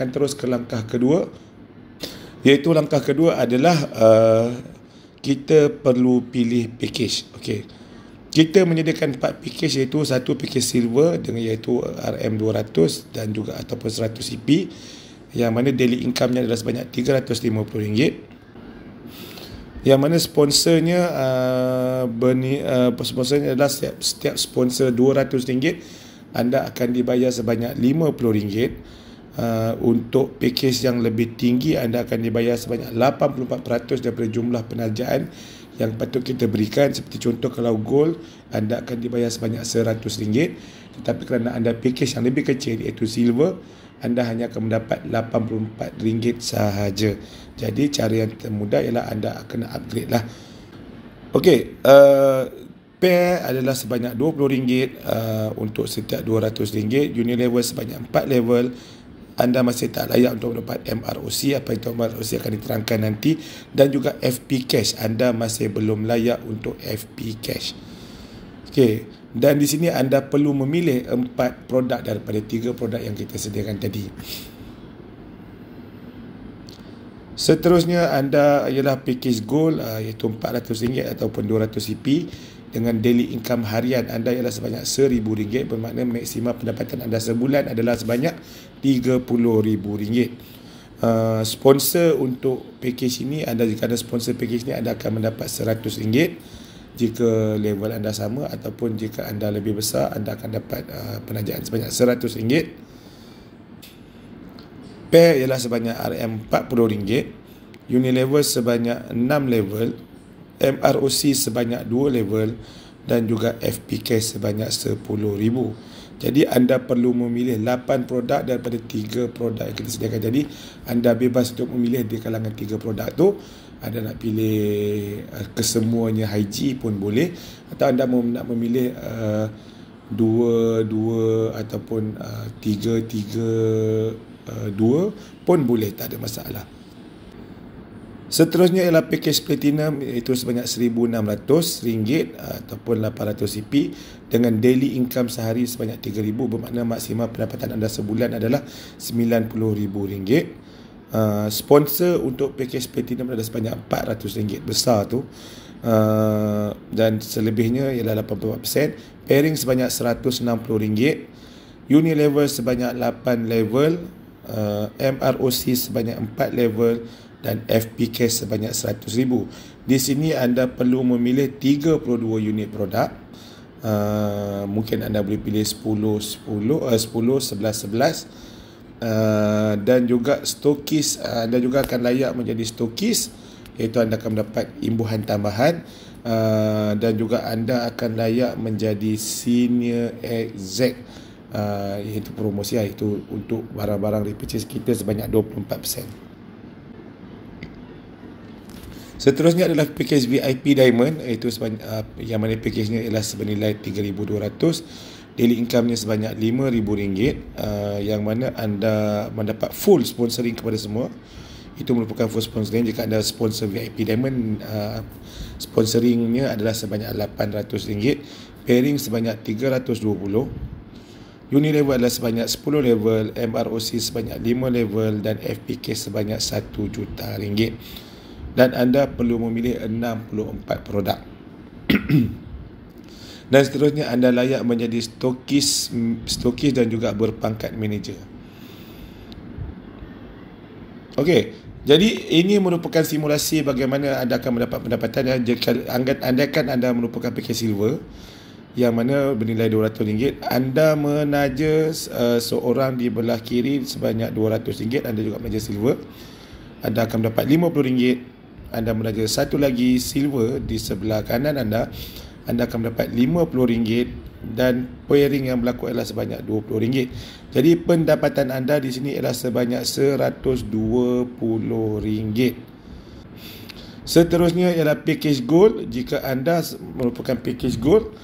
akan terus ke langkah kedua, iaitu langkah kedua adalah kita perlu pilih package. Okey. Kita menyediakan 4 package, iaitu satu package silver dengan iaitu RM200 dan juga ataupun 100 CP, yang mana daily income-nya adalah sebanyak RM350. Yang mana sponsornya sponsornya adalah setiap sponsor RM200, anda akan dibayar sebanyak RM50. Untuk package yang lebih tinggi, anda akan dibayar sebanyak 84% daripada jumlah penarjaan yang patut kita berikan. Seperti contoh, kalau gold, anda akan dibayar sebanyak RM100. Tetapi kerana anda package yang lebih kecil, iaitu silver, anda hanya akan mendapat RM84 sahaja. Jadi cara yang termudah ialah anda akan upgrade lah. Okey, pair adalah sebanyak RM20 untuk setiap RM200. Unilevel sebanyak 4 level. Anda masih tak layak untuk mendapat MROC. Apa itu MROC akan diterangkan nanti. Dan juga FP Cash, anda masih belum layak untuk FP Cash. Okey, dan di sini anda perlu memilih 4 produk daripada 3 produk yang kita sediakan tadi. Seterusnya anda ialah package gold, iaitu RM400 ataupun 200 CP dengan daily income harian anda ialah sebanyak RM1,000, bermakna maksimal pendapatan anda sebulan adalah sebanyak RM30,000. Sponsor untuk package ini, anda jika ada sponsor package ini, anda akan mendapat RM100 jika level anda sama, ataupun jika anda lebih besar, anda akan dapat penajaan sebanyak RM100. Pair ialah sebanyak RM40, Unilevel sebanyak 6 level, MROC sebanyak 2 level, dan juga FPK sebanyak RM10,000. Jadi anda perlu memilih 8 produk daripada 3 produk yang kita sediakan. Jadi anda bebas untuk memilih di kalangan 3 produk tu. Anda nak pilih kesemuanya IG pun boleh, atau anda nak memilih dua ataupun tiga dua pun boleh, tak ada masalah. Seterusnya ialah package platinum, iaitu sebanyak RM1,600 ataupun 800 CP dengan daily income sehari sebanyak RM3,000, bermakna maksimal pendapatan anda sebulan adalah RM90,000. Sponsor untuk package platinum adalah sebanyak RM400 besar tu, dan selebihnya ialah 84%. Pairing sebanyak RM160, Unilevel sebanyak 8 level, MROC sebanyak 4 level, dan FPK sebanyak RM100,000. Di sini anda perlu memilih 32 unit produk. Mungkin anda boleh pilih 10, 11, dan juga stokis. Anda juga akan layak menjadi stokis, iaitu anda akan mendapat imbuhan tambahan, dan juga anda akan layak menjadi senior exec, iaitu promosi, iaitu untuk barang-barang repurchase kita sebanyak 24%. Seterusnya adalah package VIP Diamond, iaitu yang mana package-nya ialah senilai RM3,200. Daily income-nya sebanyak RM5,000, yang mana anda mendapat full sponsoring kepada semua. Itu merupakan full sponsoring. Jika anda sponsor VIP Diamond, sponsoringnya adalah sebanyak RM800, pairing sebanyak RM320, Unilevel adalah sebanyak 10 level, MROC sebanyak 5 level, dan FPK sebanyak RM1 juta. Dan anda perlu memilih 64 produk. Dan seterusnya anda layak menjadi stokis dan juga berpangkat manager. Okey, jadi ini merupakan simulasi bagaimana anda akan mendapat pendapatan. Jika anda merupakan package silver, yang mana bernilai RM200, anda menaja seorang di belah kiri sebanyak RM200, anda juga menaja silver, anda akan mendapat RM50. Anda menaja satu lagi silver di sebelah kanan anda akan mendapat RM50, dan pairing yang berlaku adalah sebanyak RM20. Jadi pendapatan anda di sini adalah sebanyak RM120. Seterusnya ialah package gold. Jika anda merupakan package gold,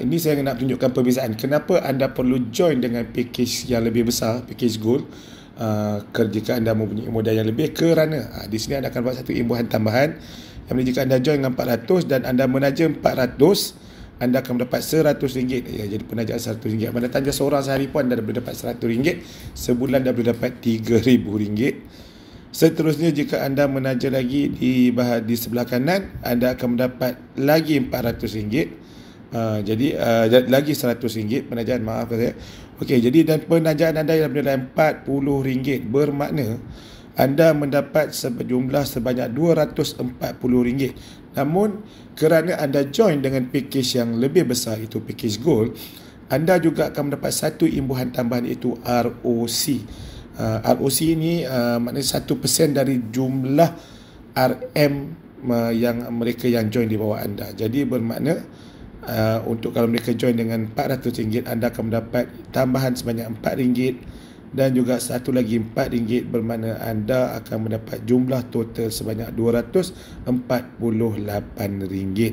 ini saya nak tunjukkan perbezaan. Kenapa anda perlu join dengan package yang lebih besar, package gold, jika anda mempunyai modal yang lebih, kerana di sini anda akan dapat satu imbuhan tambahan, yang mana jika anda join dengan 400 dan anda menaja 400, anda akan mendapat RM100. Ya, jadi penajaan RM100. Mana tanya seorang sehari pun anda dah boleh dapat RM100. Sebulan dah boleh dapat RM3,000. Seterusnya, jika anda menaja lagi di sebelah kanan, anda akan mendapat lagi RM400. Jadi lagi RM100 penajaan, maaf saya. Okey, jadi dan penajaan anda yang bernilai RM40 bermakna anda mendapat jumlah sebanyak RM240. Namun kerana anda join dengan package yang lebih besar, itu package gold, anda juga akan mendapat satu imbuhan tambahan, iaitu ROC. ROC ini maknanya 1% dari jumlah RM yang mereka yang join di bawah anda. Jadi bermakna untuk kalau mereka join dengan RM400, anda akan mendapat tambahan sebanyak RM4 dan juga satu lagi RM4, bermakna anda akan mendapat jumlah total sebanyak RM248.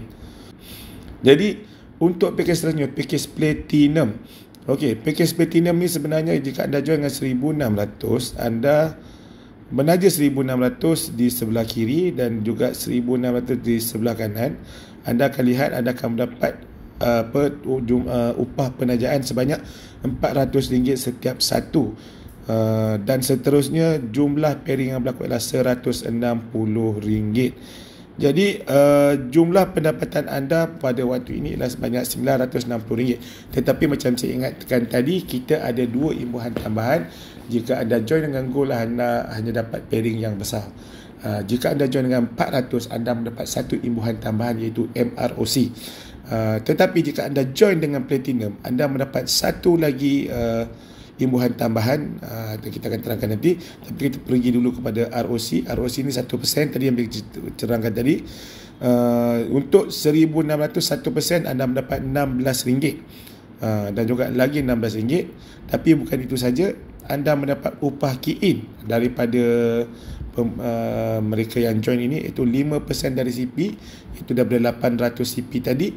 Jadi untuk package seterusnya, package platinum. Okey, package platinum ni sebenarnya jika anda join dengan RM1,600, anda menaja RM1,600 di sebelah kiri dan juga RM1,600 di sebelah kanan. Anda akan lihat anda akan mendapat upah penajaan sebanyak RM400 setiap satu. Dan seterusnya jumlah pairing yang berlaku adalah RM160. Jadi jumlah pendapatan anda pada waktu ini adalah sebanyak RM960. Tetapi macam saya ingatkan tadi, kita ada dua imbuhan tambahan. Jika anda join dengan gold, anda hanya dapat pairing yang besar. Jika anda join dengan 400, anda mendapat satu imbuhan tambahan, iaitu MROC. Tetapi jika anda join dengan platinum, anda mendapat satu lagi imbuhan tambahan. Kita akan terangkan nanti. Tapi kita pergi dulu kepada ROC. ROC ini 1% tadi yang diterangkan tadi. Untuk 1,600, 1% anda mendapat RM16. Dan juga lagi RM16. Tapi bukan itu saja, anda mendapat upah key-in daripada mereka yang join ini, iaitu 5% dari CP. Itu daripada 800 CP tadi,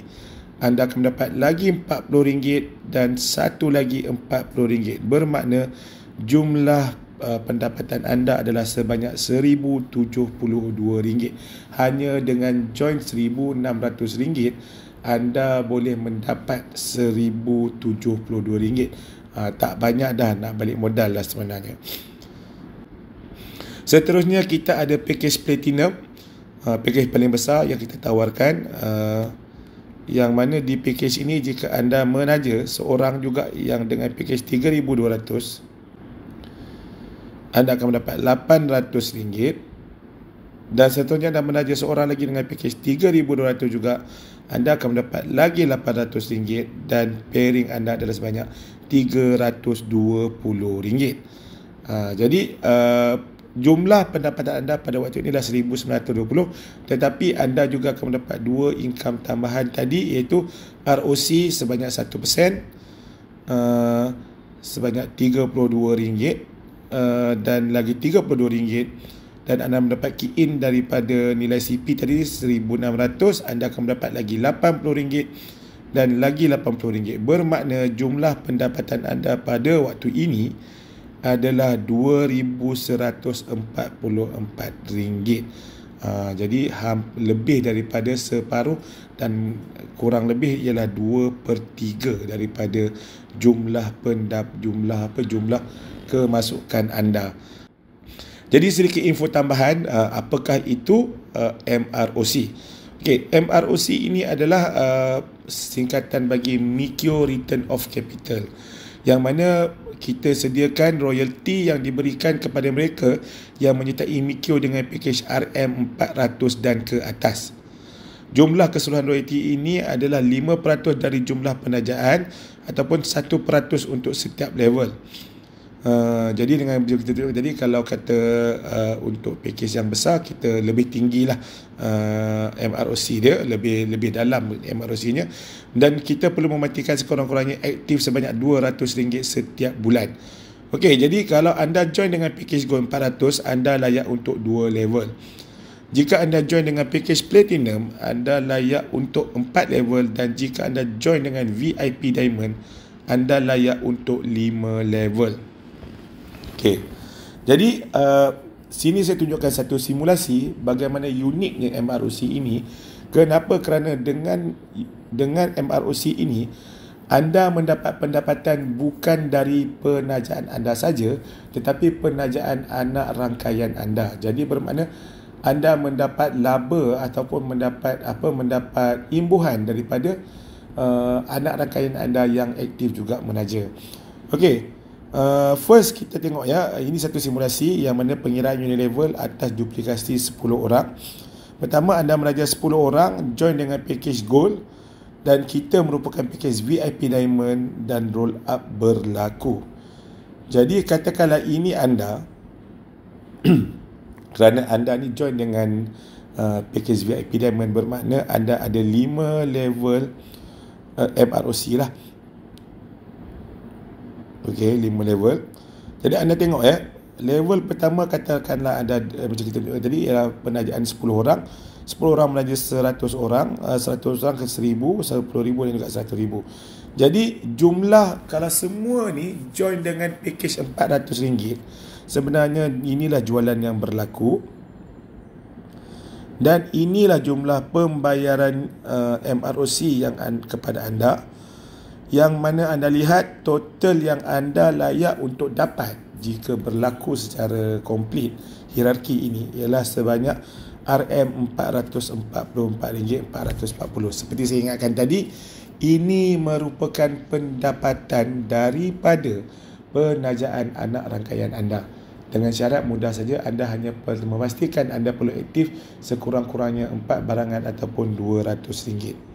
anda akan mendapat lagi RM40 dan satu lagi RM40. Bermakna jumlah pendapatan anda adalah sebanyak RM1,072. Hanya dengan join RM1,600, anda boleh mendapat RM1,072. Tak banyak dah nak balik modal lah sebenarnya. Seterusnya kita ada package platinum, package paling besar yang kita tawarkan, yang mana di package ini jika anda menaja seorang juga yang dengan package RM3,200, anda akan mendapat RM800. Dan seterusnya anda menaja seorang lagi dengan package RM3,200 juga, anda akan mendapat lagi RM800 dan pairing anda adalah sebanyak RM320. Jadi jumlah pendapatan anda pada waktu ini adalah RM1,920, tetapi anda juga akan mendapat dua income tambahan tadi, iaitu ROC sebanyak 1%, sebanyak RM32, dan lagi RM32, dan anda mendapat key-in daripada nilai CP tadi RM1,600, anda akan mendapat lagi RM80 dan lagi RM80. Bermakna jumlah pendapatan anda pada waktu ini adalah RM2,144. Jadi lebih daripada separuh, dan kurang lebih ialah 2/3 daripada jumlah kemasukan anda. Jadi sedikit info tambahan, apakah itu MROC. Okey, MROC ini adalah singkatan bagi Mikyo Return of Capital, yang mana kita sediakan royalty yang diberikan kepada mereka yang menyertai Mikyo dengan package RM400 dan ke atas. Jumlah keseluruhan royalty ini adalah 5% dari jumlah penajaan ataupun 1% untuk setiap level. Jadi kalau kata untuk package yang besar, kita lebih tinggilah MROC dia, lebih dalam MROC-nya, dan kita perlu memastikan sekurang-kurangnya aktif sebanyak RM200 setiap bulan. Okey, jadi kalau anda join dengan package Gold 400, anda layak untuk 2 level. Jika anda join dengan package Platinum, anda layak untuk 4 level, dan jika anda join dengan VIP Diamond, anda layak untuk 5 level. Okey. Jadi sini saya tunjukkan satu simulasi bagaimana uniknya MROC ini Kenapa? Kerana dengan MROC ini, anda mendapat pendapatan bukan dari penajaan anda saja, tetapi penajaan anak rangkaian anda. Jadi bermakna anda mendapat laba ataupun mendapat imbuhan daripada anak rangkaian anda yang aktif juga menaja. Okey. First kita tengok ya, ini satu simulasi yang mana pengiraan Unilevel atas duplikasi 10 orang. Pertama, anda menaja 10 orang join dengan package Gold, dan kita merupakan package VIP Diamond dan roll up berlaku. Jadi katakanlah ini anda kerana anda ni join dengan package VIP Diamond, bermakna anda ada 5 level MROC lah. Okey, 5 level. Jadi anda tengok ya, level pertama katakanlah ada macam kita tadi ialah penajaan 10 orang. 10 orang menaja 100 orang, 100 orang ke 1000, 10,000 dan juga 100,000. Jadi jumlah kalau semua ni join dengan package RM400, sebenarnya inilah jualan yang berlaku. Dan inilah jumlah pembayaran MROC yang kepada anda, yang mana anda lihat total yang anda layak untuk dapat jika berlaku secara komplit hierarki ini ialah sebanyak RM444.440. Seperti saya ingatkan tadi, ini merupakan pendapatan daripada penajaan anak rangkaian anda. Dengan syarat mudah saja, anda hanya perlu memastikan anda perlu aktif sekurang-kurangnya 4 barangan ataupun RM200.